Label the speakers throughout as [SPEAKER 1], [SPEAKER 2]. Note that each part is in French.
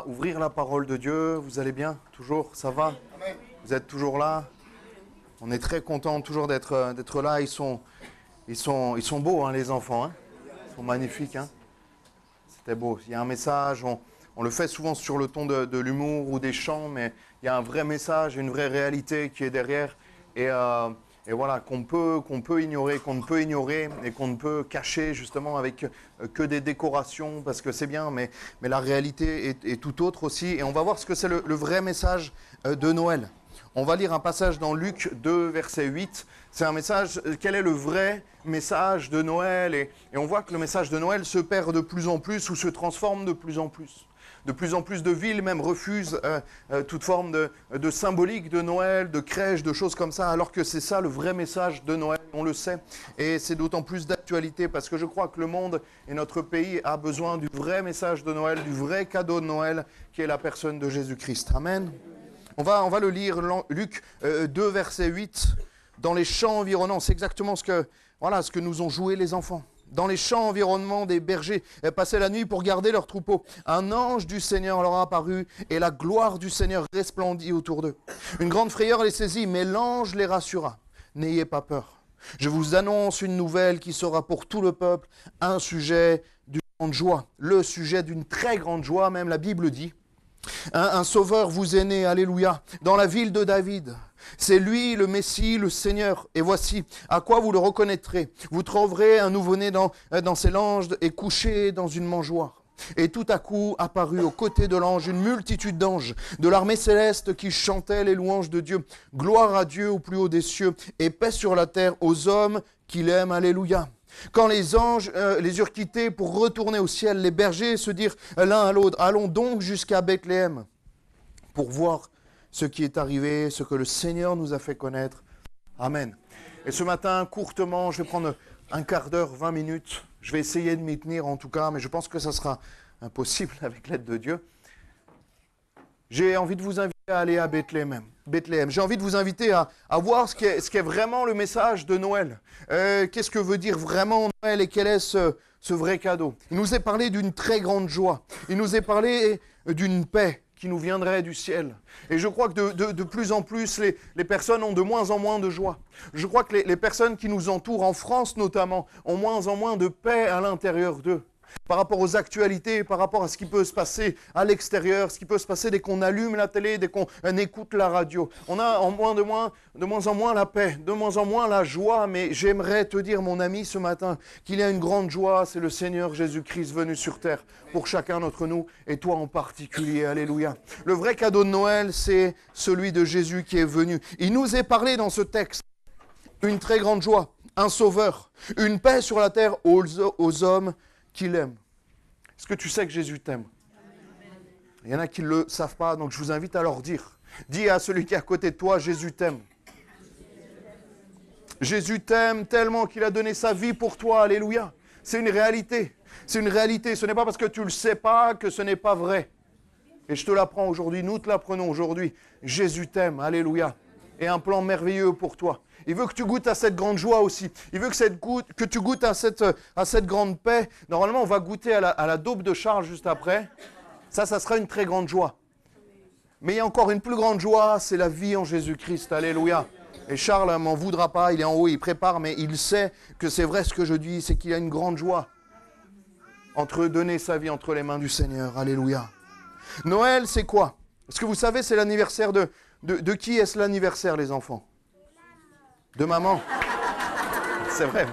[SPEAKER 1] va ouvrir la parole de Dieu. Vous allez bien? Toujours? Ça va? Vous êtes toujours là? On est très contents toujours d'être là. Ils sont beaux, hein, les enfants. Hein, ils sont magnifiques. Hein. C'était beau. Il y a un message. On le fait souvent sur le ton de l'humour ou des chants, mais il y a un vrai message, une vraie réalité qui est derrière. Et voilà, qu'on peut ignorer, qu'on ne peut ignorer et qu'on ne peut cacher justement avec que des décorations, parce que c'est bien, mais la réalité est tout autre aussi. Et on va voir ce que c'est le vrai message de Noël. On va lire un passage dans Luc 2, verset 8. C'est un message, quel est le vrai message de Noël? Et on voit que le message de Noël se perd de plus en plus ou se transforme de plus en plus. De plus en plus de villes même refusent toute forme de symbolique de Noël, de crèche, de choses comme ça, alors que c'est ça le vrai message de Noël, on le sait. Et c'est d'autant plus d'actualité parce que je crois que le monde et notre pays a besoin du vrai message de Noël, du vrai cadeau de Noël, qui est la personne de Jésus-Christ. Amen. On va le lire, Luc 2, verset 8, dans les champs environnants. C'est exactement ce que nous ont joué les enfants. Dans les champs environnants des bergers, passaient la nuit pour garder leurs troupeaux. Un ange du Seigneur leur a apparu et la gloire du Seigneur resplendit autour d'eux. Une grande frayeur les saisit, mais l'ange les rassura. N'ayez pas peur. Je vous annonce une nouvelle qui sera pour tout le peuple un sujet d'une grande joie. Le sujet d'une très grande joie, même la Bible dit. Un sauveur vous est né, alléluia, dans la ville de David. C'est lui le Messie, le Seigneur. Et voici à quoi vous le reconnaîtrez. Vous trouverez un nouveau-né dans ses langes et couché dans une mangeoire. Et tout à coup apparut aux côtés de l'ange une multitude d'anges de l'armée céleste qui chantaient les louanges de Dieu. Gloire à Dieu au plus haut des cieux et paix sur la terre aux hommes qu'il aime, alléluia. Quand les anges les eurent quittés pour retourner au ciel, les bergers se dirent l'un à l'autre, allons donc jusqu'à Bethléem pour voir ce qui est arrivé, ce que le Seigneur nous a fait connaître. Amen. Et ce matin, courtement, je vais prendre un quart d'heure, 20 minutes. Je vais essayer de m'y tenir en tout cas, mais je pense que ça sera impossible avec l'aide de Dieu. J'ai envie de vous inviter à aller à Bethléem. J'ai envie de vous inviter à voir ce qu'est vraiment le message de Noël. Qu'est-ce que veut dire vraiment Noël et quel est ce vrai cadeau? Il nous est parlé d'une très grande joie. Il nous est parlé d'une paix qui nous viendrait du ciel. Et je crois que de plus en plus, les personnes ont de moins en moins de joie. Je crois que les personnes qui nous entourent, en France notamment, ont moins en moins de paix à l'intérieur d'eux. Par rapport aux actualités, par rapport à ce qui peut se passer à l'extérieur, ce qui peut se passer dès qu'on allume la télé, dès qu'on écoute la radio. On a de moins en moins la paix, de moins en moins la joie, mais j'aimerais te dire, mon ami, ce matin, qu'il y a une grande joie, c'est le Seigneur Jésus-Christ venu sur terre pour chacun d'entre nous, et toi en particulier, alléluia. Le vrai cadeau de Noël, c'est celui de Jésus qui est venu. Il nous est parlé dans ce texte, une très grande joie, un sauveur, une paix sur la terre aux hommes qu'il aime. Est-ce que tu sais que Jésus t'aime? Il y en a qui ne le savent pas, donc je vous invite à leur dire. Dis à celui qui est à côté de toi, Jésus t'aime. Jésus t'aime tellement qu'il a donné sa vie pour toi, alléluia. C'est une réalité. C'est une réalité. Ce n'est pas parce que tu ne le sais pas que ce n'est pas vrai. Et je te l'apprends aujourd'hui, nous te l'apprenons aujourd'hui. Jésus t'aime, alléluia. Et un plan merveilleux pour toi. Il veut que tu goûtes à cette grande joie aussi. Il veut que tu goûtes à cette grande paix. Normalement, on va goûter à la daube de Charles juste après. Ça sera une très grande joie. Mais il y a encore une plus grande joie, c'est la vie en Jésus-Christ. Alléluia. Et Charles ne m'en voudra pas, il est en haut, il prépare, mais il sait que c'est vrai ce que je dis, c'est qu'il y a une grande joie entre donner sa vie entre les mains du Seigneur. Alléluia. Noël, c'est quoi? Est-ce que vous savez, c'est l'anniversaire de qui est-ce l'anniversaire, les enfants? De maman. C'est vrai.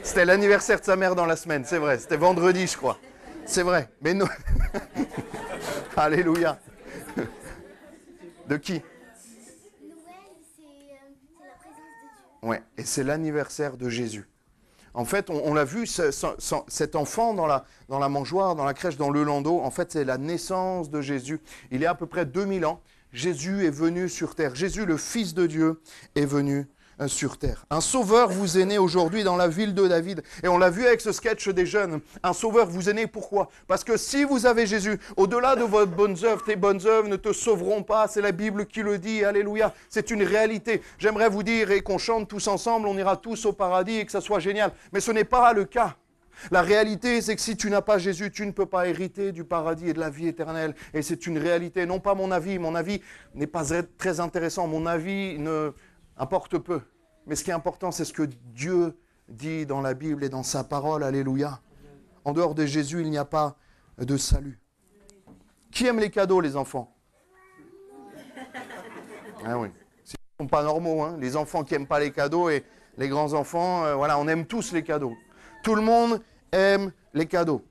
[SPEAKER 1] C'était l'anniversaire de sa mère dans la semaine, c'est vrai. C'était vendredi, je crois. C'est vrai. Mais non. Alléluia. De qui?
[SPEAKER 2] Noël, c'est la présence de Dieu.
[SPEAKER 1] Ouais, et c'est l'anniversaire de Jésus. En fait, on l'a vu, cet enfant dans la mangeoire, dans la crèche, dans le landau, en fait, c'est la naissance de Jésus. Il y a à peu près 2000 ans, Jésus est venu sur terre. Jésus, le Fils de Dieu, est venu sur terre. Un sauveur vous est né aujourd'hui dans la ville de David. Et on l'a vu avec ce sketch des jeunes. Un sauveur vous est né, pourquoi? Parce que si vous avez Jésus, au-delà de vos bonnes œuvres, tes bonnes œuvres ne te sauveront pas. C'est la Bible qui le dit. Alléluia. C'est une réalité. J'aimerais vous dire et qu'on chante tous ensemble, on ira tous au paradis et que ça soit génial. Mais ce n'est pas le cas. La réalité, c'est que si tu n'as pas Jésus, tu ne peux pas hériter du paradis et de la vie éternelle. Et c'est une réalité, non pas mon avis n'est pas très intéressant, mon avis importe peu. Mais ce qui est important, c'est ce que Dieu dit dans la Bible et dans sa parole, alléluia. En dehors de Jésus, il n'y a pas de salut. Qui aime les cadeaux, les enfants? Ah oui, ils ne sont pas normaux, hein. Les enfants qui n'aiment pas les cadeaux et les grands-enfants, voilà, on aime tous les cadeaux. Tout le monde aime les cadeaux.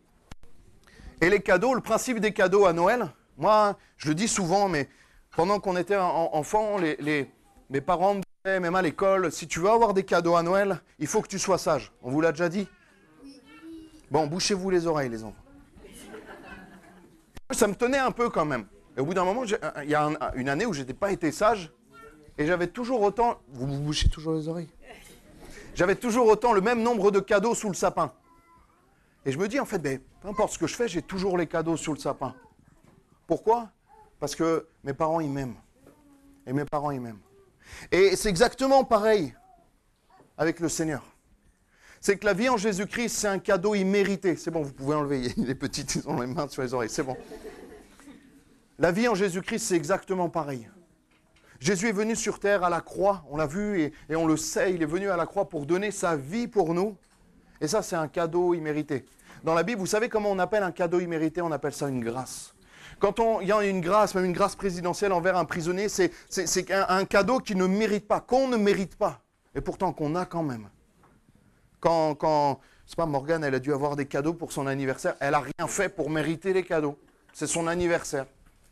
[SPEAKER 1] Et les cadeaux, le principe des cadeaux à Noël, moi, je le dis souvent, mais pendant qu'on était enfant, mes parents me disaient, même à l'école, si tu veux avoir des cadeaux à Noël, il faut que tu sois sage. On vous l'a déjà dit? Bon, bouchez-vous les oreilles, les enfants. Ça me tenait un peu quand même. Et au bout d'un moment, il y a une année où je n'étais pas été sage, et j'avais toujours autant... Vous vous bouchez toujours les oreilles? J'avais toujours autant le même nombre de cadeaux sous le sapin. Et je me dis, en fait, peu importe ce que je fais, j'ai toujours les cadeaux sous le sapin. Pourquoi? Parce que mes parents, ils m'aiment. Et mes parents, ils m'aiment. Et c'est exactement pareil avec le Seigneur. C'est que la vie en Jésus-Christ, c'est un cadeau immérité. C'est bon, vous pouvez enlever. Les petites, ils ont les mains sur les oreilles. C'est bon. La vie en Jésus-Christ, c'est exactement pareil. Jésus est venu sur terre à la croix, on l'a vu et on le sait, il est venu à la croix pour donner sa vie pour nous. Et ça, c'est un cadeau immérité. Dans la Bible, vous savez comment on appelle un cadeau immérité? On appelle ça une grâce. Quand il y a une grâce, même une grâce présidentielle envers un prisonnier, c'est un cadeau qui ne mérite pas, qu'on ne mérite pas, et pourtant qu'on a quand même. C'est pas Morgane, elle a dû avoir des cadeaux pour son anniversaire, elle n'a rien fait pour mériter les cadeaux. C'est son anniversaire.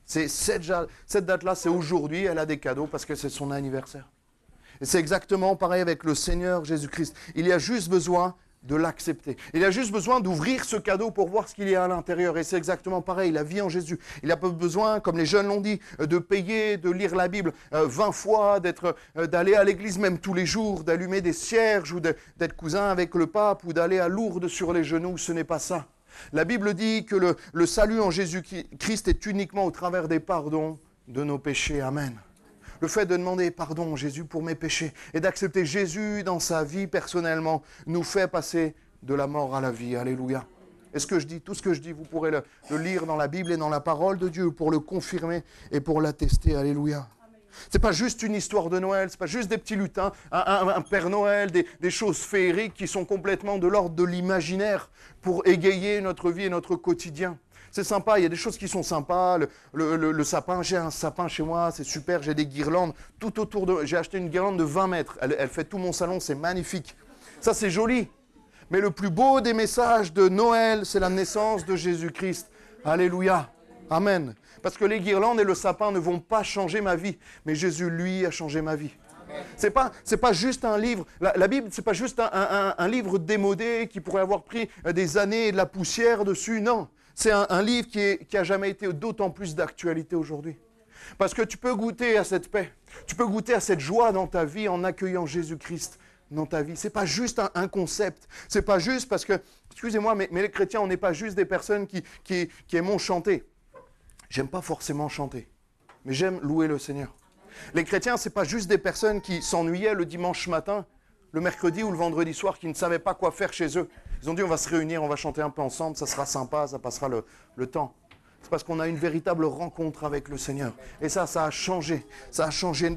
[SPEAKER 1] Cette date-là, c'est aujourd'hui, elle a des cadeaux parce que c'est son anniversaire. Et c'est exactement pareil avec le Seigneur Jésus-Christ. Il y a juste besoin de l'accepter. Il y a juste besoin d'ouvrir ce cadeau pour voir ce qu'il y a à l'intérieur. Et c'est exactement pareil, la vie en Jésus. Il n'a pas besoin, comme les jeunes l'ont dit, de payer, de lire la Bible 20 fois, d'aller à l'église même tous les jours, d'allumer des cierges ou d'être cousin avec le pape ou d'aller à Lourdes sur les genoux. Ce n'est pas ça. La Bible dit que le salut en Jésus-Christ est uniquement au travers des pardons de nos péchés. Amen. Le fait de demander pardon, Jésus, pour mes péchés et d'accepter Jésus dans sa vie personnellement nous fait passer de la mort à la vie. Alléluia. Et ce que je dis, tout ce que je dis, vous pourrez le lire dans la Bible et dans la parole de Dieu pour le confirmer et pour l'attester. Alléluia. Ce n'est pas juste une histoire de Noël, ce n'est pas juste des petits lutins, un Père Noël, des choses féeriques qui sont complètement de l'ordre de l'imaginaire pour égayer notre vie et notre quotidien. C'est sympa, il y a des choses qui sont sympas, le sapin, j'ai un sapin chez moi, c'est super, j'ai des guirlandes tout autour de... J'ai acheté une guirlande de 20 mètres, elle fait tout mon salon, c'est magnifique. Ça, c'est joli. Mais le plus beau des messages de Noël, c'est la naissance de Jésus-Christ. Alléluia. Amen. Parce que les guirlandes et le sapin ne vont pas changer ma vie, mais Jésus, lui, a changé ma vie. C'est pas juste un livre, la Bible, c'est pas juste un livre démodé qui pourrait avoir pris des années et de la poussière dessus, non. C'est un livre qui a jamais été d'autant plus d'actualité aujourd'hui. Parce que tu peux goûter à cette paix, tu peux goûter à cette joie dans ta vie en accueillant Jésus-Christ dans ta vie. Ce n'est pas juste un concept, c'est pas juste parce que, excusez-moi, mais les chrétiens, on n'est pas juste des personnes qui aiment chanter. J'aime pas forcément chanter, mais j'aime louer le Seigneur. Les chrétiens, ce n'est pas juste des personnes qui s'ennuyaient le dimanche matin, le mercredi ou le vendredi soir, qui ne savaient pas quoi faire chez eux. Ils ont dit, on va se réunir, on va chanter un peu ensemble, ça sera sympa, ça passera le temps. C'est parce qu'on a une véritable rencontre avec le Seigneur. Et ça a changé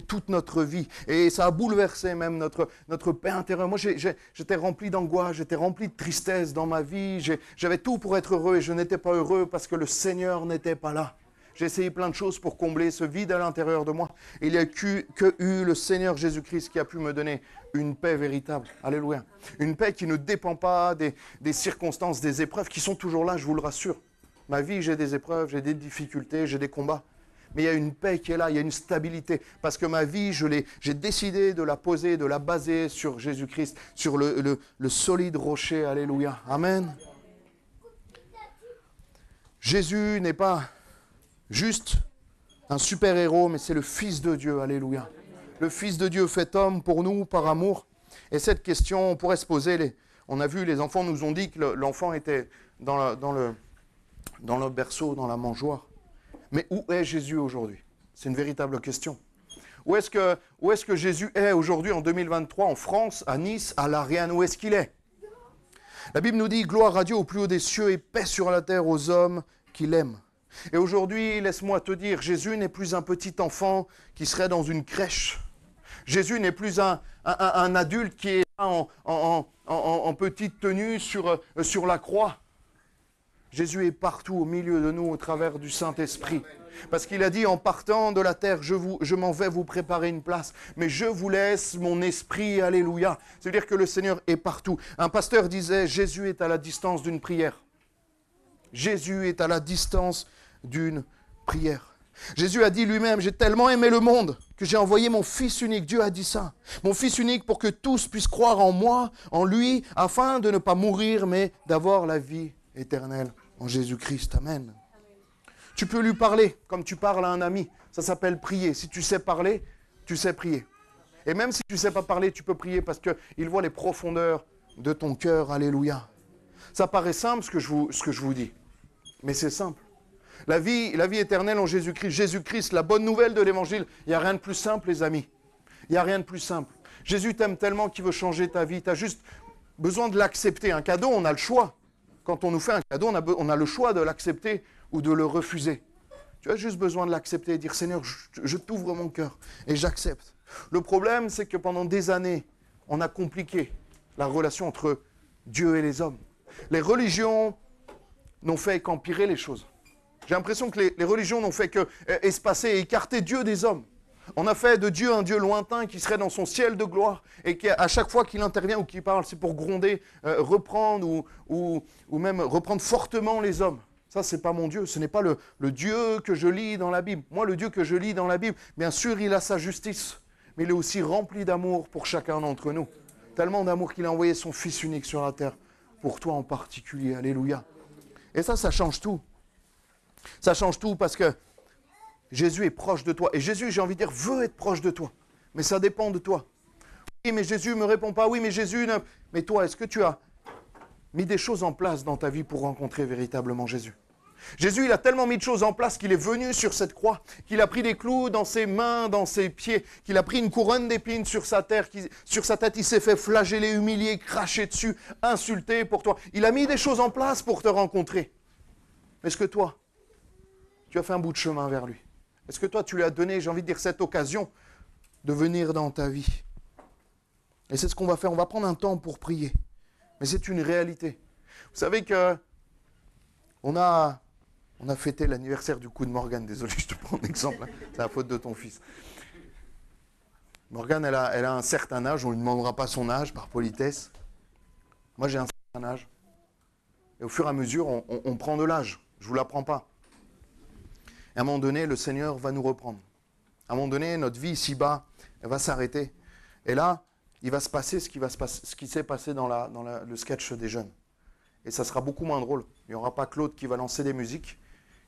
[SPEAKER 1] toute notre vie. Et ça a bouleversé même notre paix intérieure. Moi, j'étais rempli d'angoisse, j'étais rempli de tristesse dans ma vie. J'avais tout pour être heureux et je n'étais pas heureux parce que le Seigneur n'était pas là. J'ai essayé plein de choses pour combler ce vide à l'intérieur de moi. Et il n'y a que le Seigneur Jésus-Christ qui a pu me donner une paix véritable. Alléluia. Une paix qui ne dépend pas des circonstances, des épreuves qui sont toujours là, je vous le rassure. Ma vie, j'ai des épreuves, j'ai des difficultés, j'ai des combats. Mais il y a une paix qui est là, il y a une stabilité. Parce que ma vie, j'ai décidé de la poser, de la baser sur Jésus-Christ, sur le solide rocher. Alléluia. Amen. Jésus n'est pas juste un super-héros, mais c'est le Fils de Dieu. Alléluia. Le Fils de Dieu fait homme pour nous, par amour. Et cette question, on pourrait se poser. On a vu, les enfants nous ont dit que l'enfant était dans le berceau, dans la mangeoire. Mais où est Jésus aujourd'hui? C'est une véritable question. Où est-ce que Jésus est aujourd'hui en 2023 en France, à Nice, à Lariane? Où est-ce qu'il est? La Bible nous dit, gloire à Dieu au plus haut des cieux et paix sur la terre aux hommes qui l'aiment. Et aujourd'hui, laisse-moi te dire, Jésus n'est plus un petit enfant qui serait dans une crèche. Jésus n'est plus un adulte qui est là en petite tenue sur la croix. Jésus est partout au milieu de nous au travers du Saint-Esprit. Parce qu'il a dit, en partant de la terre, je m'en vais vous préparer une place, mais je vous laisse mon esprit, alléluia. C'est-à-dire que le Seigneur est partout. Un pasteur disait, Jésus est à la distance d'une prière. Jésus est à la distance d'une prière. Jésus a dit lui-même, j'ai tellement aimé le monde que j'ai envoyé mon Fils unique. Dieu a dit ça. Mon Fils unique pour que tous puissent croire en moi, en lui, afin de ne pas mourir, mais d'avoir la vie éternelle en Jésus-Christ. Amen. Tu peux lui parler comme tu parles à un ami. Ça s'appelle prier. Si tu sais parler, tu sais prier. Et même si tu ne sais pas parler, tu peux prier parce qu'il voit les profondeurs de ton cœur. Alléluia. Ça paraît simple ce que je vous dis. Mais c'est simple. La vie éternelle en Jésus-Christ. Jésus-Christ, la bonne nouvelle de l'Évangile. Il n'y a rien de plus simple, les amis. Il n'y a rien de plus simple. Jésus t'aime tellement qu'il veut changer ta vie. Tu as juste besoin de l'accepter. Un cadeau, on a le choix. Quand on nous fait un cadeau, on a le choix de l'accepter ou de le refuser. Tu as juste besoin de l'accepter et dire, Seigneur, je t'ouvre mon cœur et j'accepte. Le problème, c'est que pendant des années, on a compliqué la relation entre Dieu et les hommes. Les religions n'ont fait qu'empirer les choses. J'ai l'impression que les religions n'ont fait qu'espacer et écarter Dieu des hommes. On a fait de Dieu un Dieu lointain qui serait dans son ciel de gloire et qui, à chaque fois qu'il intervient ou qu'il parle, c'est pour gronder, reprendre ou même reprendre fortement les hommes. Ça, ce n'est pas mon Dieu. Ce n'est pas le Dieu que je lis dans la Bible. Moi, le Dieu que je lis dans la Bible, bien sûr, il a sa justice, mais il est aussi rempli d'amour pour chacun d'entre nous. Tellement d'amour qu'il a envoyé son Fils unique sur la terre, pour toi en particulier. Alléluia. Et ça change tout. Ça change tout parce que Jésus est proche de toi. Et Jésus, j'ai envie de dire, veut être proche de toi. Mais ça dépend de toi. Oui, mais Jésus ne me répond pas. Oui, mais Jésus... Mais toi, est-ce que tu as mis des choses en place dans ta vie pour rencontrer véritablement Jésus? Jésus, il a tellement mis de choses en place qu'il est venu sur cette croix, qu'il a pris des clous dans ses mains, dans ses pieds, qu'il a pris une couronne d'épines sur sa tête, il s'est fait flageller, humilier, cracher dessus, insulter pour toi. Il a mis des choses en place pour te rencontrer. Est-ce que toi, tu as fait un bout de chemin vers lui? Est-ce que toi, tu lui as donné, j'ai envie de dire, cette occasion de venir dans ta vie? Et c'est ce qu'on va faire. On va prendre un temps pour prier. Mais c'est une réalité. Vous savez que on a fêté l'anniversaire du coup de Morgane. Désolé, je te prends un exemple. Hein. C'est la faute de ton fils. Morgane, elle a un certain âge. On ne lui demandera pas son âge par politesse. Moi, j'ai un certain âge. Et au fur et à mesure, on prend de l'âge. Je ne vous l'apprends pas. Et à un moment donné, le Seigneur va nous reprendre. À un moment donné, notre vie ici-bas, elle va s'arrêter. Et là, il va se passer ce qui s'est passé dans le sketch des jeunes. Et ça sera beaucoup moins drôle. Il n'y aura pas Claude qui va lancer des musiques.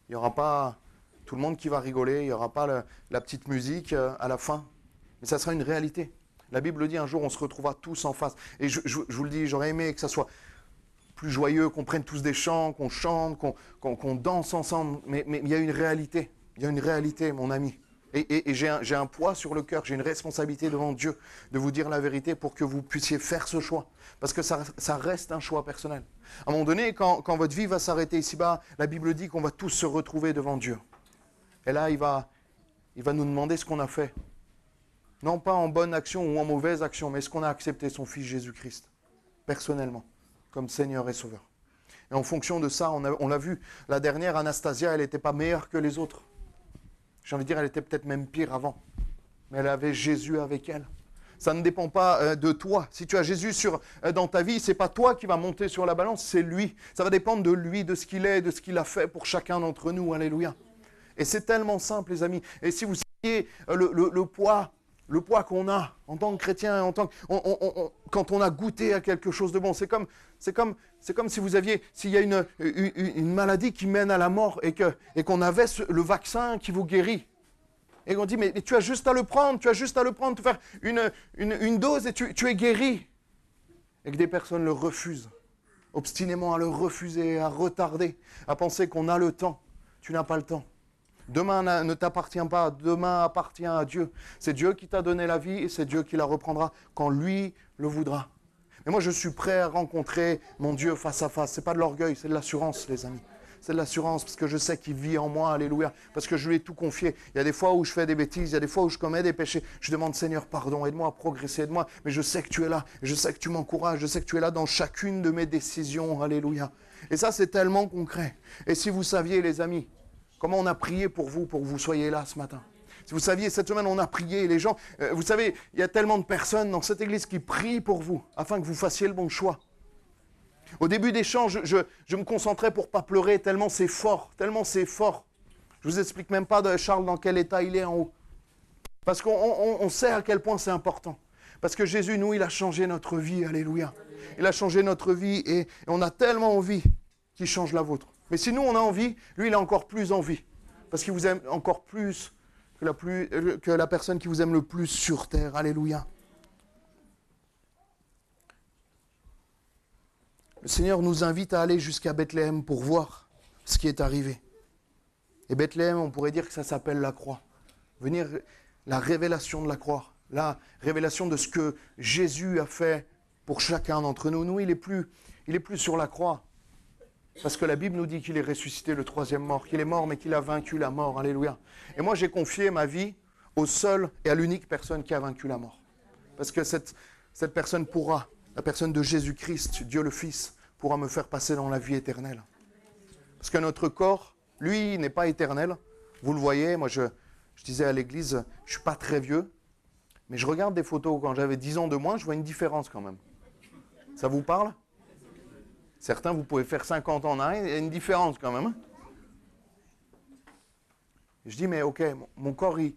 [SPEAKER 1] Il n'y aura pas tout le monde qui va rigoler. Il n'y aura pas la petite musique à la fin. Mais ça sera une réalité. La Bible dit, un jour, on se retrouvera tous en face. Et je vous le dis, j'aurais aimé que ça soit plus joyeux, qu'on prenne tous des chants, qu'on chante, qu'on danse ensemble. Mais il y a une réalité. Il y a une réalité, mon ami. Et j'ai un poids sur le cœur, j'ai une responsabilité devant Dieu de vous dire la vérité pour que vous puissiez faire ce choix. Parce que ça reste un choix personnel. À un moment donné, quand votre vie va s'arrêter ici-bas, la Bible dit qu'on va tous se retrouver devant Dieu. Et là, il va nous demander ce qu'on a fait. Non pas en bonne action ou en mauvaise action, mais est-ce qu'on a accepté son Fils Jésus-Christ, personnellement, comme Seigneur et Sauveur. Et en fonction de ça, on l'a vu, la dernière, Anastasia, elle n'était pas meilleure que les autres. J'ai envie de dire, elle était peut-être même pire avant. Mais elle avait Jésus avec elle. Ça ne dépend pas de toi. Si tu as Jésus dans ta vie, ce n'est pas toi qui vas monter sur la balance, c'est lui. Ça va dépendre de lui, de ce qu'il est, de ce qu'il a fait pour chacun d'entre nous. Alléluia. Et c'est tellement simple, les amis. Et si vous saviez le poids qu'on a en tant que chrétien, quand on a goûté à quelque chose de bon, c'est comme s'il y a une maladie qui mène à la mort et qu'on avait le vaccin qui vous guérit. Et qu'on dit, mais tu as juste à le prendre, te faire une dose et tu es guéri. Et que des personnes le refusent, obstinément à le refuser, à retarder, à penser qu'on a le temps. Tu n'as pas le temps. Demain ne t'appartient pas, demain appartient à Dieu. C'est Dieu qui t'a donné la vie et c'est Dieu qui la reprendra quand lui le voudra. Et moi, je suis prêt à rencontrer mon Dieu face à face. Ce n'est pas de l'orgueil, c'est de l'assurance, les amis. C'est de l'assurance parce que je sais qu'il vit en moi, alléluia. Parce que je lui ai tout confié. Il y a des fois où je fais des bêtises, il y a des fois où je commets des péchés. Je demande, Seigneur, pardon, aide-moi à progresser, aide-moi. Mais je sais que tu es là, je sais que tu m'encourages, je sais que tu es là dans chacune de mes décisions, alléluia. Et ça, c'est tellement concret. Et si vous saviez, les amis, comment on a prié pour que vous soyez là ce matin. Si vous saviez, cette semaine, on a prié. Les gens, vous savez, il y a tellement de personnes dans cette église qui prient pour vous, afin que vous fassiez le bon choix. Au début des chants, je me concentrais pour ne pas pleurer, tellement c'est fort, tellement c'est fort. Je ne vous explique même pas, Charles, dans quel état il est en haut. Parce qu'on sait à quel point c'est important. Parce que Jésus, nous, il a changé notre vie, alléluia. Il a changé notre vie et on a tellement envie qu'il change la vôtre. Mais si nous, on a envie, lui, il a encore plus envie. Parce qu'il vous aime encore plus que la personne qui vous aime le plus sur terre. Alléluia. Le Seigneur nous invite à aller jusqu'à Bethléem pour voir ce qui est arrivé. Et Bethléem, on pourrait dire que ça s'appelle la croix. Venir, la révélation de la croix. La révélation de ce que Jésus a fait pour chacun d'entre nous. Nous, il est plus sur la croix. Parce que la Bible nous dit qu'il est ressuscité le troisième mort, qu'il est mort mais qu'il a vaincu la mort. Alléluia. Et moi j'ai confié ma vie au seul et à l'unique personne qui a vaincu la mort. Parce que cette personne pourra, la personne de Jésus-Christ, Dieu le Fils, pourra me faire passer dans la vie éternelle. Parce que notre corps, lui, n'est pas éternel. Vous le voyez, moi je disais à l'église, je ne suis pas très vieux, mais je regarde des photos quand j'avais 10 ans de moins, je vois une différence quand même. Ça vous parle ? Certains, vous pouvez faire 50 ans en arrière, il y a une différence quand même. Je dis, mais ok, mon corps, il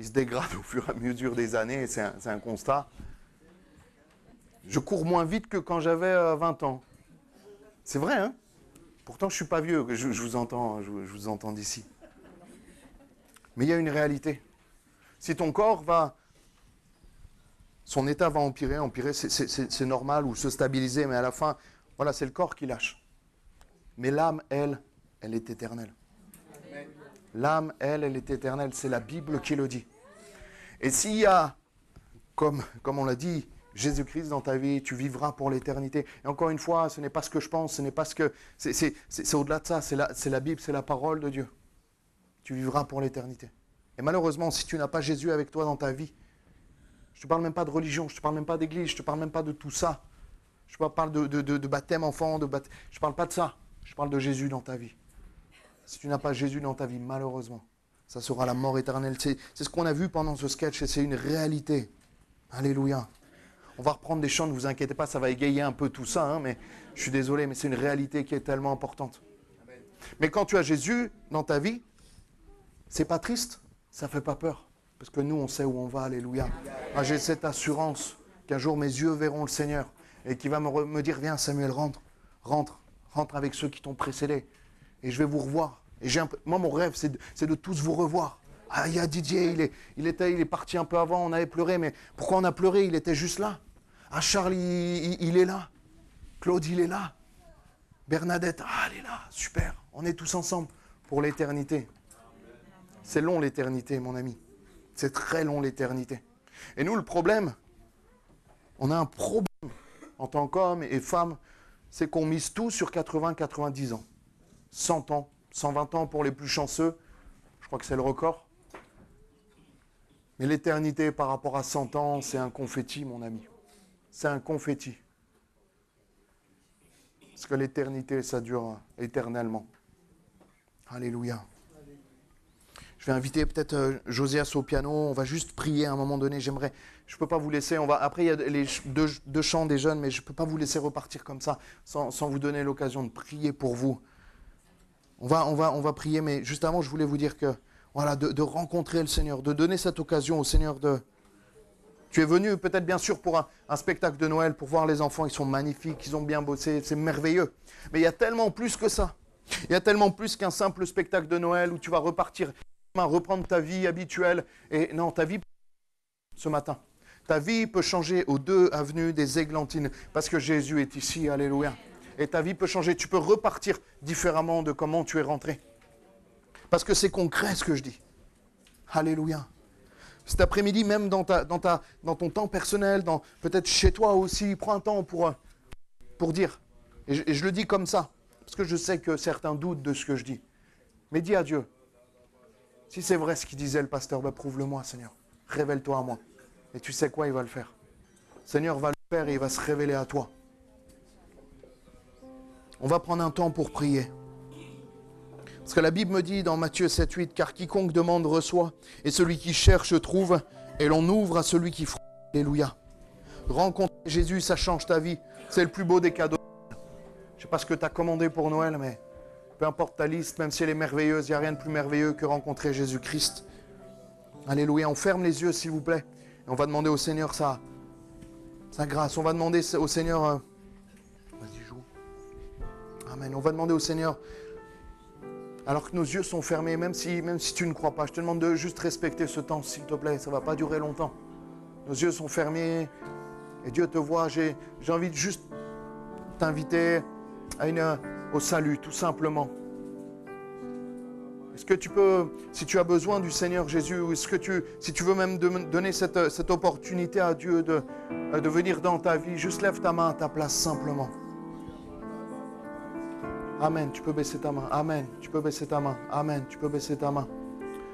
[SPEAKER 1] se dégrade au fur et à mesure des années, c'est un constat. Je cours moins vite que quand j'avais 20 ans. C'est vrai, hein? Pourtant, je ne suis pas vieux, je vous entends d'ici. Mais il y a une réalité. Si ton corps son état va empirer, c'est normal, ou se stabiliser, mais à la fin, voilà, c'est le corps qui lâche. Mais l'âme, elle est éternelle. L'âme, elle est éternelle, c'est la Bible qui le dit. Et s'il y a, comme on l'a dit, Jésus-Christ dans ta vie, tu vivras pour l'éternité. Et encore une fois, ce n'est pas ce que je pense, ce n'est pas ce que... C'est au-delà de ça, c'est la Bible, c'est la parole de Dieu. Tu vivras pour l'éternité. Et malheureusement, si tu n'as pas Jésus avec toi dans ta vie, je ne te parle même pas de religion, je ne te parle même pas d'église, je ne te parle même pas de tout ça. Je ne parle de baptême enfant, je ne parle pas de ça. Je parle de Jésus dans ta vie. Si tu n'as pas Jésus dans ta vie, malheureusement, ça sera la mort éternelle. C'est ce qu'on a vu pendant ce sketch et c'est une réalité. Alléluia. On va reprendre des chants, ne vous inquiétez pas, ça va égayer un peu tout ça, hein, mais je suis désolé, mais c'est une réalité qui est tellement importante. Mais quand tu as Jésus dans ta vie, c'est pas triste, ça fait pas peur. Parce que nous, on sait où on va, alléluia. Ah, j'ai cette assurance qu'un jour mes yeux verront le Seigneur et qu'il va me dire, viens Samuel, rentre avec ceux qui t'ont précédé. Et je vais vous revoir. Et moi, mon rêve, c'est de tous vous revoir. Ah, il y a Didier, il est parti un peu avant, on avait pleuré, mais pourquoi on a pleuré? Il était juste là. Ah, Charles, il est là. Claude, il est là. Bernadette, elle est là, super. On est tous ensemble pour l'éternité. C'est long l'éternité, mon ami. C'est très long l'éternité. Et nous, le problème, on a un problème en tant qu'hommes et femmes, c'est qu'on mise tout sur 80-90 ans. 100 ans, 120 ans pour les plus chanceux. Je crois que c'est le record. Mais l'éternité par rapport à 100 ans, c'est un confetti, mon ami. C'est un confetti. Parce que l'éternité, ça dure éternellement. Alléluia. Je vais inviter peut-être Josias au piano. On va juste prier à un moment donné. Je ne peux pas vous laisser. Après, il y a les deux chants des jeunes, mais je ne peux pas vous laisser repartir comme ça sans vous donner l'occasion de prier pour vous. On va prier, mais juste avant, je voulais vous dire que voilà, de rencontrer le Seigneur, de donner cette occasion au Seigneur de... Tu es venu peut-être bien sûr pour un spectacle de Noël, pour voir les enfants, ils sont magnifiques, ils ont bien bossé, c'est merveilleux. Mais il y a tellement plus que ça. Il y a tellement plus qu'un simple spectacle de Noël où tu vas reprendre ta vie habituelle. Et non, ta vie ce matin. Ta vie peut changer aux 2 avenues des Églantines parce que Jésus est ici, alléluia. Et ta vie peut changer, tu peux repartir différemment de comment tu es rentré. Parce que c'est concret ce que je dis. Alléluia. Cet après-midi, même dans ton temps personnel, peut-être chez toi aussi, prends un temps pour dire. Et je le dis comme ça, parce que je sais que certains doutent de ce que je dis. Mais dis à Dieu, si c'est vrai ce qu'il disait le pasteur, ben prouve-le-moi, Seigneur. Révèle-toi à moi. Et tu sais quoi, il va le faire. Seigneur va le faire et il va se révéler à toi. On va prendre un temps pour prier. Parce que la Bible me dit dans Matthieu 7,8, « Car quiconque demande reçoit, et celui qui cherche trouve, et l'on ouvre à celui qui frappe. » Alléluia. Rencontrer Jésus, ça change ta vie. C'est le plus beau des cadeaux. Je ne sais pas ce que tu as commandé pour Noël, mais peu importe ta liste, même si elle est merveilleuse, il n'y a rien de plus merveilleux que rencontrer Jésus-Christ. Alléluia. On ferme les yeux, s'il vous plaît. Et on va demander au Seigneur sa grâce. On va demander au Seigneur... Vas-y, joue. Amen. On va demander au Seigneur... Alors que nos yeux sont fermés, même si tu ne crois pas, je te demande de juste respecter ce temps, s'il te plaît. Ça ne va pas durer longtemps. Nos yeux sont fermés et Dieu te voit. J'ai envie de juste t'inviter au salut, tout simplement. Est-ce que tu peux, si tu as besoin du Seigneur Jésus, ou si tu veux même donner cette opportunité à Dieu de venir dans ta vie, juste lève ta main à ta place simplement. Amen, tu peux baisser ta main. Amen, tu peux baisser ta main. Amen, tu peux baisser ta main.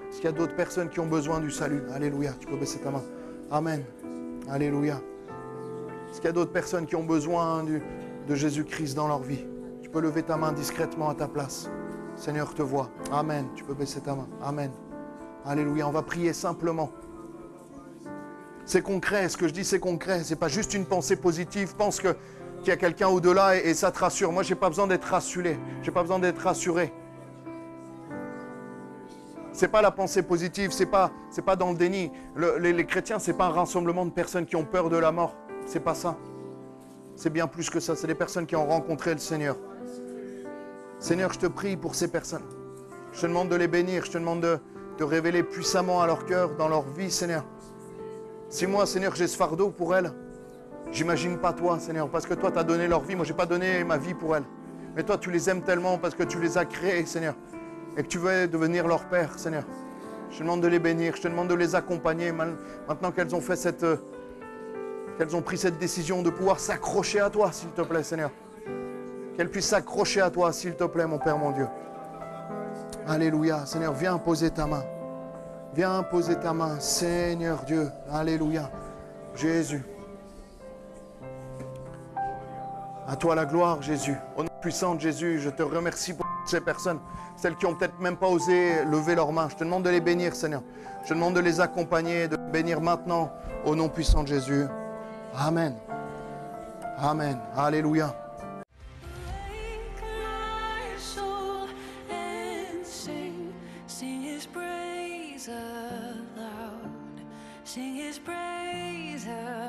[SPEAKER 1] Est-ce qu'il y a d'autres personnes qui ont besoin du salut? Alléluia, tu peux baisser ta main. Amen, alléluia. Est-ce qu'il y a d'autres personnes qui ont besoin de Jésus-Christ dans leur vie? Tu peux lever ta main discrètement à ta place. Le Seigneur te voit. Amen, tu peux baisser ta main. Amen. Alléluia, on va prier simplement. C'est concret, ce que je dis c'est concret. Ce n'est pas juste une pensée positive. Pense qu'il y a quelqu'un au-delà et ça te rassure. Moi, je n'ai pas besoin d'être rassuré. Je n'ai pas besoin d'être rassuré. Ce n'est pas la pensée positive, ce n'est pas dans le déni. Les chrétiens, ce n'est pas un rassemblement de personnes qui ont peur de la mort. Ce n'est pas ça. C'est bien plus que ça. C'est des personnes qui ont rencontré le Seigneur. Seigneur, je te prie pour ces personnes. Je te demande de les bénir. Je te demande de te révéler puissamment à leur cœur, dans leur vie, Seigneur. Si moi, Seigneur, j'ai ce fardeau pour elles, j'imagine pas toi, Seigneur, parce que toi, tu as donné leur vie. Moi, je n'ai pas donné ma vie pour elles. Mais toi, tu les aimes tellement parce que tu les as créées, Seigneur. Et que tu veux devenir leur Père, Seigneur. Je te demande de les bénir. Je te demande de les accompagner. Maintenant qu'elles ont fait qu'elles ont pris cette décision de pouvoir s'accrocher à toi, s'il te plaît, Seigneur. Qu'elles puissent s'accrocher à toi, s'il te plaît, mon Père, mon Dieu. Alléluia. Seigneur, viens poser ta main. Viens poser ta main, Seigneur Dieu. Alléluia. Jésus. À toi la gloire, Jésus. Au nom puissant de Jésus, je te remercie pour toutes ces personnes, celles qui n'ont peut-être même pas osé lever leurs mains. Je te demande de les bénir, Seigneur. Je te demande de les accompagner, de les bénir maintenant, au nom puissant de Jésus. Amen. Amen. Alléluia.
[SPEAKER 3] Sing his praise aloud.